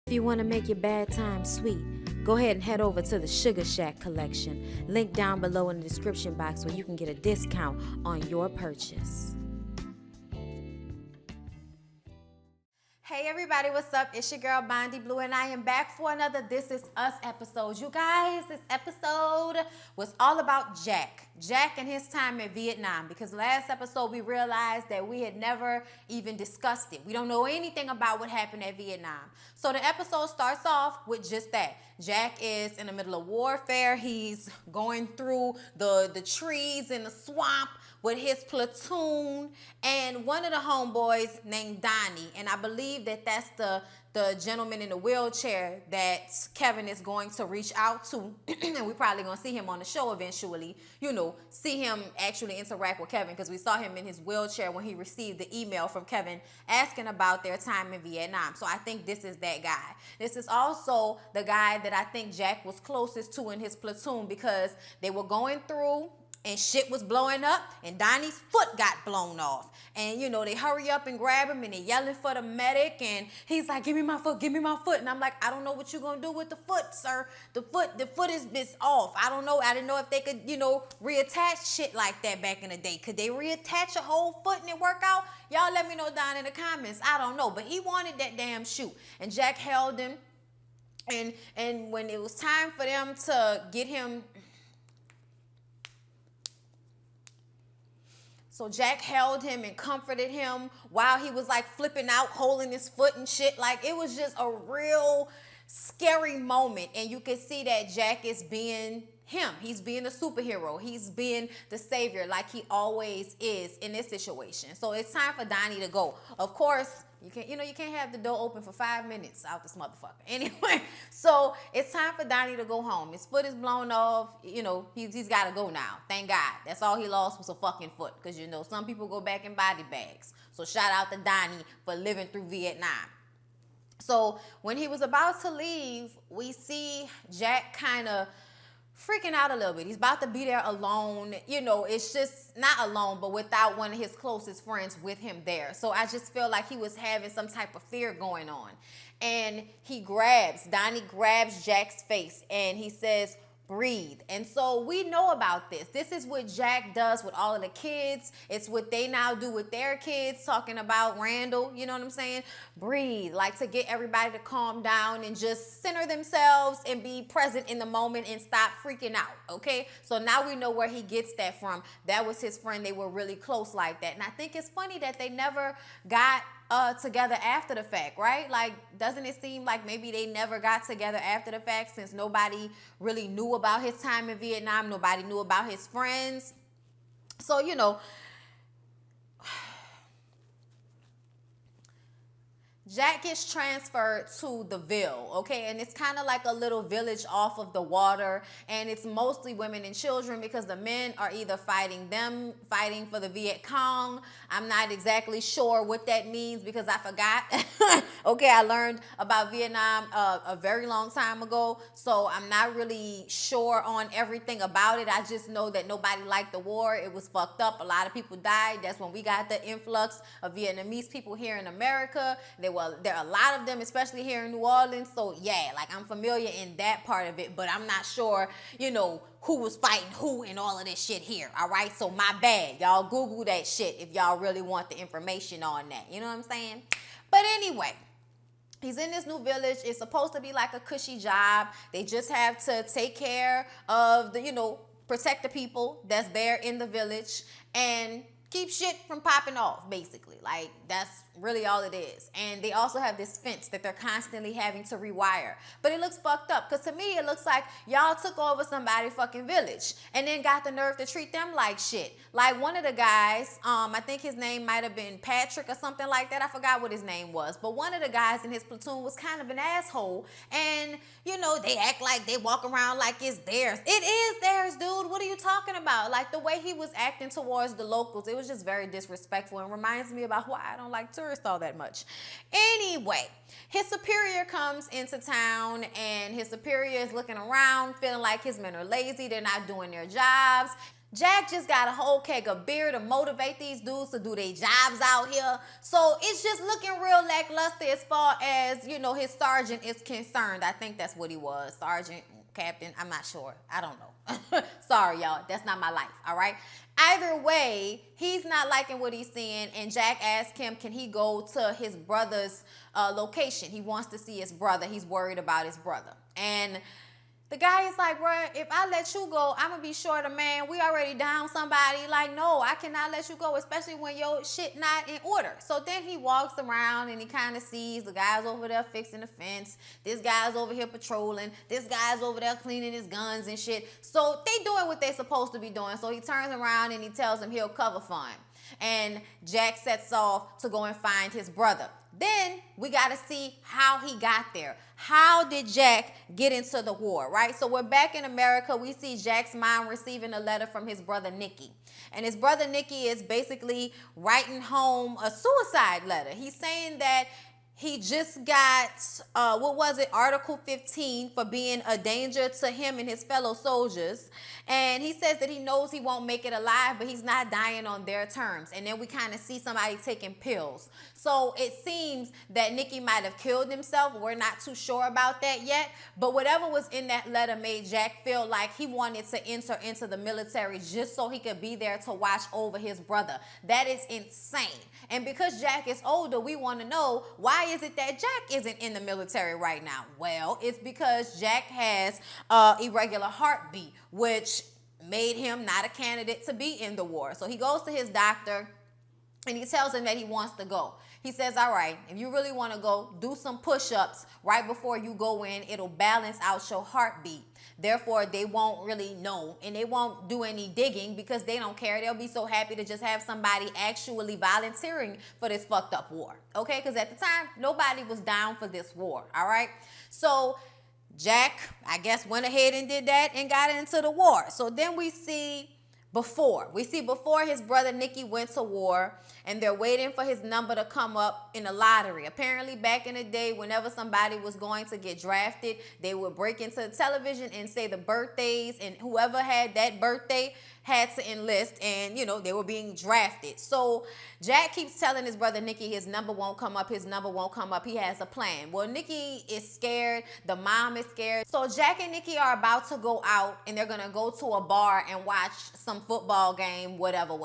If you want to make your bad time sweet, go ahead and head over to the Sugar Shack collection. Link down below in the description box where you can get a discount on your purchase. Hey everybody, what's up? It's your girl Bondy Blue and I am back for another This Is Us episode. You guys, this episode was all about Jack and his time in Vietnam, because last episode we realized that we had never even discussed it. We don't know anything about what happened at Vietnam. So the episode starts off with just that. Jack is in the middle of warfare. He's going through the trees in the swamp with his platoon, and one of the homeboys named Donnie, and I believe that that's the gentleman in the wheelchair that Kevin is going to reach out to, and we're probably going to see him on the show eventually, see him actually interact with Kevin, because we saw him in his wheelchair when he received the email from Kevin asking about their time in Vietnam. So I think this is that guy. This is also the guy that I think Jack was closest to in his platoon, because they were going through and shit was blowing up, and Donnie's foot got blown off. And, they hurry up and grab him, and they're yelling for the medic, and he's like, give me my foot, give me my foot. And I'm like, I don't know what you're going to do with the foot, sir. The foot is off. I don't know. I didn't know if they could, reattach shit like that back in the day. Could they reattach a whole foot and it work out? Y'all let me know down in the comments. I don't know. But he wanted that damn shoe. And Jack held him. And when it was time for them to get him... So Jack held him and comforted him while he was like flipping out, holding his foot and shit. Like, it was just a real scary moment. And you can see that Jack is being him. He's being a superhero. He's being the savior like he always is in this situation. So it's time for Donnie to go. Of course, you can't have the door open for 5 minutes out this motherfucker. Anyway, so it's time for Donnie to go home. His foot is blown off. He's got to go now. Thank God. That's all he lost was a fucking foot. Because, some people go back in body bags. So shout out to Donnie for living through Vietnam. So when he was about to leave, we see Jack kind of freaking out a little bit. He's about to be there alone. It's just not alone, but without one of his closest friends with him there. So I just feel like he was having some type of fear going on. And Donnie grabs Jack's face and he says, breathe. And so we know about this. This is what Jack does with all of the kids. It's what they now do with their kids, talking about Randall, you know what I'm saying? Breathe, like to get everybody to calm down and just center themselves and be present in the moment and stop freaking out, okay? So now we know where he gets that from. That was his friend. They were really close like that. And I think it's funny that they never got together after the fact, right? Like, doesn't it seem like maybe they never got together after the fact, since nobody really knew about his time in Vietnam, nobody knew about his friends? So, Jack gets transferred to the Ville, okay? And it's kind of like a little village off of the water, and it's mostly women and children, because the men are either fighting for the Viet Cong. I'm not exactly sure what that means, because I forgot. Okay, I learned about Vietnam a very long time ago, so I'm not really sure on everything about it. I just know that nobody liked the war. It was fucked up. A lot of people died. That's when we got the influx of Vietnamese people here in America. There are a lot of them, especially here in New Orleans. So yeah, like, I'm familiar in that part of it, but I'm not sure, who was fighting who and all of this shit here. All right, so my bad. Y'all Google that shit if y'all really want the information on that. You know what I'm saying? But anyway, he's in this new village. It's supposed to be like a cushy job. They just have to take care of protect the people that's there in the village and keep shit from popping off, basically. Like, that's really all it is. And they also have this fence that they're constantly having to rewire. But it looks fucked up, because to me, it looks like y'all took over somebody's fucking village and then got the nerve to treat them like shit. Like, one of the guys, I think his name might have been Patrick or something like that. I forgot what his name was. But one of the guys in his platoon was kind of an asshole. And, they act like they walk around like it's theirs. It is theirs, dude. What are you talking about? Like, the way he was acting towards the locals, it was just very disrespectful and reminds me about why I don't like tourists all that much. Anyway, his superior comes into town, and his superior is looking around, feeling like his men are lazy. They're not doing their jobs. Jack just got a whole keg of beer to motivate these dudes to do their jobs out here. So it's just looking real lackluster as far as, you know, his sergeant is concerned. I think that's what he was. Sergeant, captain, I'm not sure. I don't know. Sorry, y'all. That's not my life, all right? Either way, he's not liking what he's seeing, and Jack asked him, can he go to his brother's location? He wants to see his brother. He's worried about his brother. And the guy is like, bro, if I let you go, I'm going to be short a man. We already down somebody. Like, no, I cannot let you go, especially when your shit not in order. So then he walks around and he kind of sees the guys over there fixing the fence. This guy's over here patrolling. This guy's over there cleaning his guns and shit. So they doing what they supposed to be doing. So he turns around and he tells him he'll cover for him. And Jack sets off to go and find his brother. Then we got to see how he got there. How did Jack get into the war, right? So we're back in America. We see Jack's mom receiving a letter from his brother Nicky. And his brother Nicky is basically writing home a suicide letter. He's saying that he just got, Article 15 for being a danger to him and his fellow soldiers. And he says that he knows he won't make it alive, but he's not dying on their terms. And then we kind of see somebody taking pills. So it seems that Nicky might have killed himself. We're not too sure about that yet. But whatever was in that letter made Jack feel like he wanted to enter into the military just so he could be there to watch over his brother. That is insane. And because Jack is older, we want to know, why is it that Jack isn't in the military right now? Well, it's because Jack has irregular heartbeat, which made him not a candidate to be in the war. So he goes to his doctor and he tells him that he wants to go. He says, all right, if you really want to go, do some push-ups right before you go in. It'll balance out your heartbeat. Therefore, they won't really know, and they won't do any digging because they don't care. They'll be so happy to just have somebody actually volunteering for this fucked up war, okay? Because at the time, nobody was down for this war, all right? So Jack, I guess, went ahead and did that and got into the war. So then we see before his brother Nicky went to war, and they're waiting for his number to come up in a lottery. Apparently, back in the day, whenever somebody was going to get drafted, they would break into the television and say the birthdays, and whoever had that birthday had to enlist, and, you know, they were being drafted. So Jack keeps telling his brother Nicky his number won't come up, his number won't come up. He has a plan. Well, Nicky is scared. The mom is scared. So Jack and Nicky are about to go out, and they're going to go to a bar and watch some football game, whatever,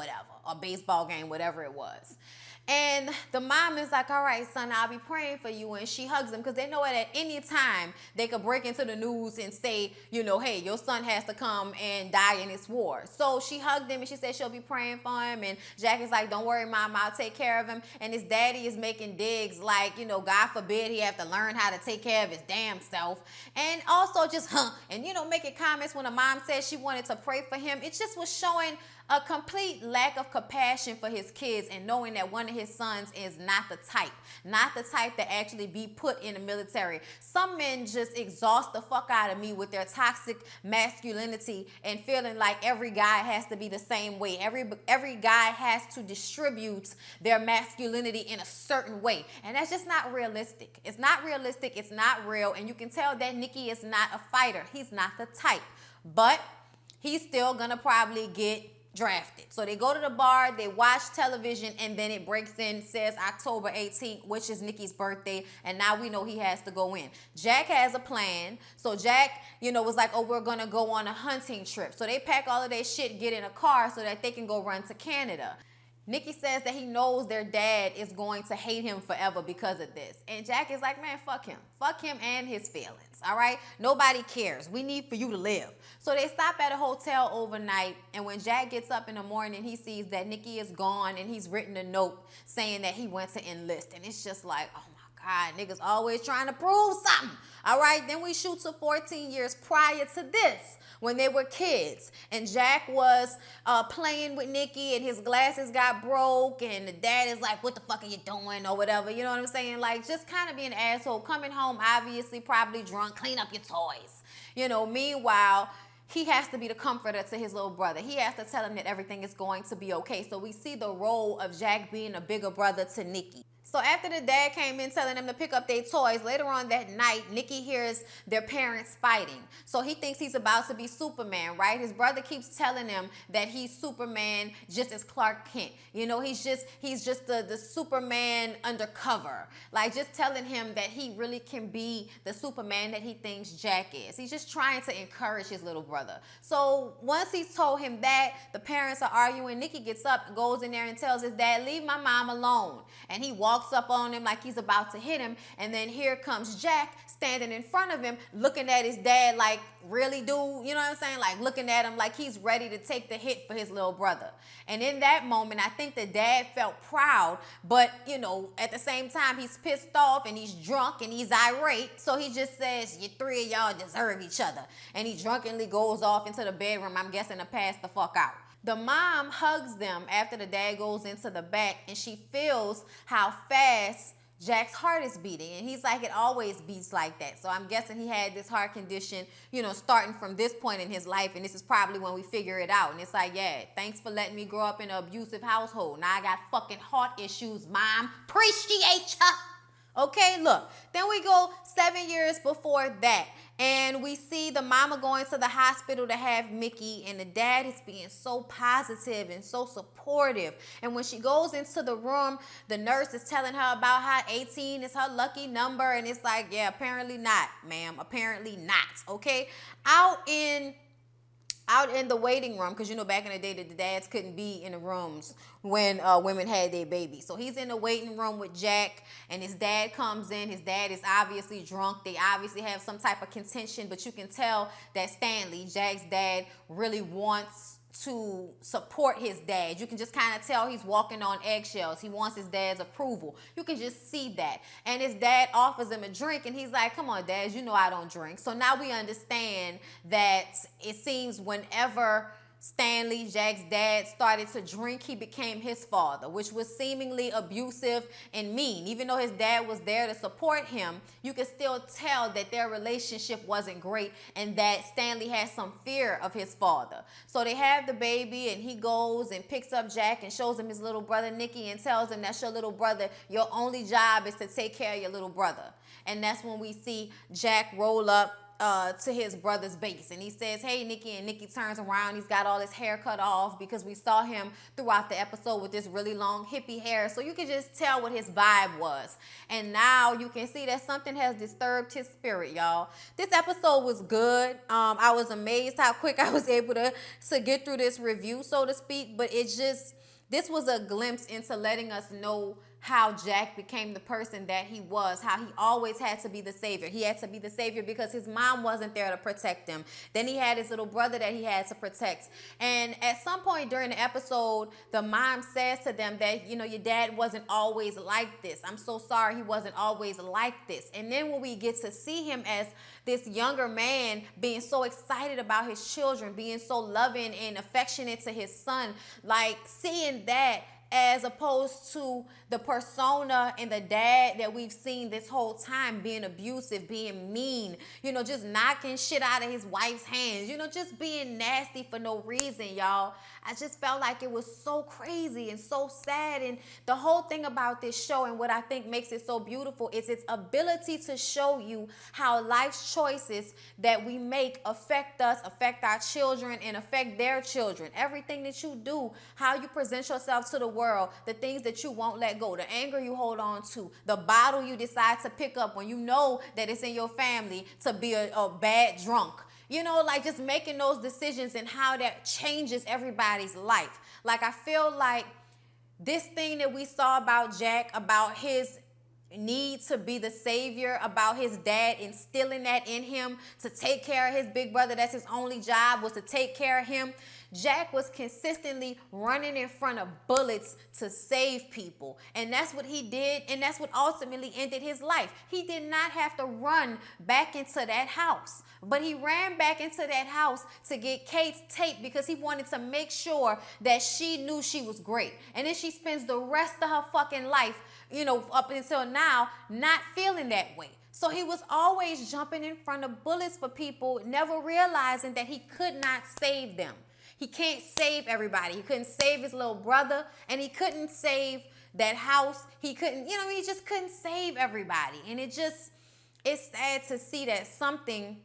a baseball game, whatever it was. And the mom is like, all right, son, I'll be praying for you. And she hugs him because they know that at any time they could break into the news and say, you know, hey, your son has to come and die in this war. So she hugged him and she said she'll be praying for him. And Jack is like, don't worry, mom, I'll take care of him. And his daddy is making digs like, you know, God forbid he have to learn how to take care of his damn self. And also just, and, you know, making comments when a mom said she wanted to pray for him. It just was showing a complete lack of compassion for his kids, and knowing that one of his sons is not the type to actually be put in the military. Some men just exhaust the fuck out of me with their toxic masculinity and feeling like every guy has to be the same way. Every guy has to distribute their masculinity in a certain way, and that's just not realistic. It's not realistic. It's not real, and you can tell that Nicky is not a fighter. He's not the type, but he's still gonna probably get drafted. So they go to the bar, they watch television, and then it breaks in, says October 18th, which is Nicky's birthday, and now we know he has to go in. Jack has a plan. So Jack, you know, was like, oh, we're gonna go on a hunting trip. So they pack all of their shit, get in a car so that they can go run to Canada. Nicky says that he knows their dad is going to hate him forever because of this. And Jack is like, man, fuck him. Fuck him and his feelings, all right? Nobody cares. We need for you to live. So they stop at a hotel overnight, and when Jack gets up in the morning, he sees that Nicky is gone, and he's written a note saying that he went to enlist. And it's just like, oh my God, niggas always trying to prove something, all right? Then we shoot to 14 years prior to this, when they were kids, and Jack was playing with Nicky, and his glasses got broke, and the dad is like, what the fuck are you doing, or whatever, you know what I'm saying? Like, just kind of being an asshole, coming home, obviously, probably drunk, clean up your toys. You know, meanwhile, he has to be the comforter to his little brother. He has to tell him that everything is going to be okay. So we see the role of Jack being a bigger brother to Nicky. So after the dad came in telling them to pick up their toys, later on that night, Nikki hears their parents fighting. So he thinks he's about to be Superman, right? His brother keeps telling him that he's Superman just as Clark Kent. You know, he's just the Superman undercover. Like, just telling him that he really can be the Superman that he thinks Jack is. He's just trying to encourage his little brother. So once he's told him that, the parents are arguing. Nikki gets up and goes in there and tells his dad, leave my mom alone. And he walks up on him like he's about to hit him. And then here comes Jack standing in front of him, looking at his dad like, really, dude? You know what I'm saying? Like, looking at him like he's ready to take the hit for his little brother. And in that moment, I think the dad felt proud, but, you know, at the same time, he's pissed off and he's drunk and he's irate. So he just says, you three of y'all deserve each other. And he drunkenly goes off into the bedroom, I'm guessing, to pass the fuck out. The mom hugs them after the dad goes into the back, and she feels how fast Jack's heart is beating. And he's like, it always beats like that. So I'm guessing he had this heart condition, you know, starting from this point in his life. And this is probably when we figure it out. And it's like, yeah, thanks for letting me grow up in an abusive household. Now I got fucking heart issues, mom. Appreciate ya. Okay, look. Then we go 7 years before that. And we see the mama going to the hospital to have Mickey, and the dad is being so positive and so supportive. And when she goes into the room, the nurse is telling her about how 18 is her lucky number. And it's like, yeah, apparently not, ma'am. Apparently not. Okay. Out in the waiting room, because, you know, back in the day, the dads couldn't be in the rooms when women had their babies. So he's in the waiting room with Jack, and his dad comes in. His dad is obviously drunk. They obviously have some type of contention, but you can tell that Stanley, Jack's dad, really wants to support his dad. You can just kind of tell he's walking on eggshells. He wants his dad's approval. You can just see that. And his dad offers him a drink, and he's like, come on, Dad, you know I don't drink. So now we understand that it seems whenever Stanley, Jack's dad, started to drink, he became his father, which was seemingly abusive and mean. Even though his dad was there to support him, you could still tell that their relationship wasn't great and that Stanley had some fear of his father. So they have the baby, and he goes and picks up Jack and shows him his little brother, Nicky, and tells him that's your little brother. Your only job is to take care of your little brother. And that's when we see Jack roll up to his brother's base, and he says, hey, Nikki, and Nikki turns around. He's got all his hair cut off because we saw him throughout the episode with this really long hippie hair, so you can just tell what his vibe was. And now you can see that something has disturbed his spirit, y'all. This episode was good. I was amazed how quick I was able to get through this review, so to speak, but this was a glimpse into letting us know how Jack became the person that he was, how he always had to be the savior. He had to be the savior because his mom wasn't there to protect him. Then he had his little brother that he had to protect. And at some point during the episode, the mom says to them that, you know, your dad wasn't always like this. I'm so sorry he wasn't always like this. And then when we get to see him as this younger man being so excited about his children, being so loving and affectionate to his son, like seeing that as opposed to the persona and the dad that we've seen this whole time, being abusive, being mean, you know, just knocking shit out of his wife's hands, you know, just being nasty for no reason, y'all. I just felt like it was so crazy and so sad. And the whole thing about this show, and what I think makes it so beautiful, is its ability to show you how life's choices that we make affect us, affect our children, and affect their children. Everything that you do, how you present yourself to the world, the things that you won't let go, the anger you hold on to, the bottle you decide to pick up when you know that it's in your family to be a bad drunk. You know, like just making those decisions and how that changes everybody's life. Like, I feel like this thing that we saw about Jack, about his need to be the savior, about his dad instilling that in him to take care of his big brother, that's his only job, was to take care of him. Jack was consistently running in front of bullets to save people. And that's what he did, and that's what ultimately ended his life. He did not have to run back into that house, but he ran back into that house to get Kate's tape because he wanted to make sure that she knew she was great. And then she spends the rest of her fucking life, you know, up until now, not feeling that way. So he was always jumping in front of bullets for people, never realizing that he could not save them. He can't save everybody. He couldn't save his little brother, and he couldn't save that house, he couldn't, you know, he just couldn't save everybody. And it's sad to see that something,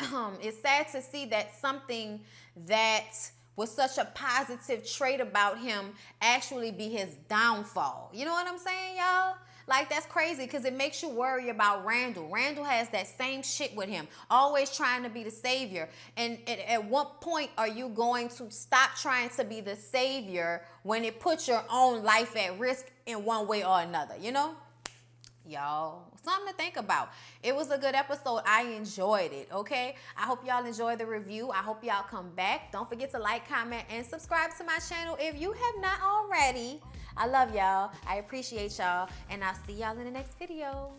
it's sad to see that something that was such a positive trait about him actually be his downfall. You know what I'm saying, y'all? Like, that's crazy, because it makes you worry about Randall. Randall has that same shit with him, always trying to be the savior. And at what point are you going to stop trying to be the savior when it puts your own life at risk in one way or another, you know? Y'all, something to think about. It was a good episode. I enjoyed it, okay? I hope y'all enjoyed the review. I hope y'all come back. Don't forget to like, comment, and subscribe to my channel if you have not already. I love y'all. I appreciate y'all. And I'll see y'all in the next video.